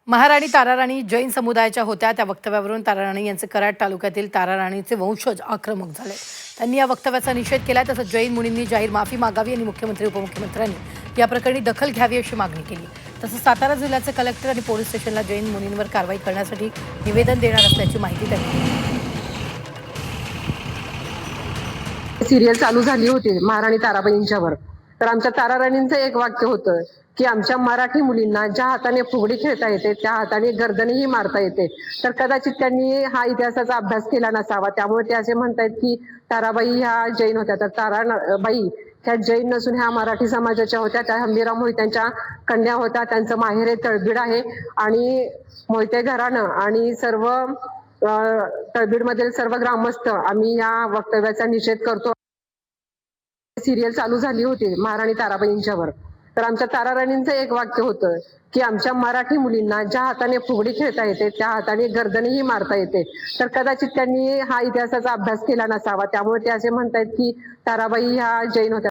महाराणी ताराराणी जैन समुदायाच्या होत्या. त्या वक्तव्यावरून ताराराणी यांचे कराड तालुक्यातील ताराराणीचे वंशज आक्रमक झाले. त्यांनी या वक्तव्याचा निषेध केला. तसंच जैन मुनींनी जाहीर माफी मागावी आणि मुख्यमंत्री उपमुख्यमंत्र्यांनी या प्रकरणी दखल घ्यावी अशी मागणी केली. तसंच सातारा जिल्ह्याचे कलेक्टर आणि पोलीस स्टेशनला जैन मुनींवर कारवाई करण्यासाठी निवेदन देणार असल्याची माहिती त्यांनी दिली. सिरियल चालू झाली होती महाराणी ताराबाईंच्यावर. तर आमच्या ताराराणींचं एक वाक्य होतं की आमच्या मराठी मुलींना ज्या हाताने फुगडी खेळता येते त्या हाताने गर्दनीही मारता येते. तर कदाचित त्यांनी हा इतिहासाचा अभ्यास केला नसावा, त्यामुळे ते असे म्हणतायत की ताराबाई ह्या जैन होत्या. तर ताराबाई ह्या जैन नसून ह्या मराठी समाजाच्या होत्या. त्या हंबीराव मोहित्यांच्या कन्या होत्या. त्यांचं माहेर हे तळबीड आहे आणि मोहिते घराणं आणि सर्व तळबीडमधील सर्व ग्रामस्थ आम्ही या वक्तव्याचा निषेध करतो. सिरियल चालू झाली होती महाराणी ताराबाईंच्यावर. तर आमच्या ताराराणींचं एक वाक्य होतं की आमच्या मराठी मुलींना ज्या हाताने फुगडी खेळता येते त्या हाताने गर्दनीही मारता येते. तर कदाचित त्यांनी हा इतिहासाचा अभ्यास केला नसावा, त्यामुळे ते असे म्हणतायत की ताराबाई ह्या जैन होत्या.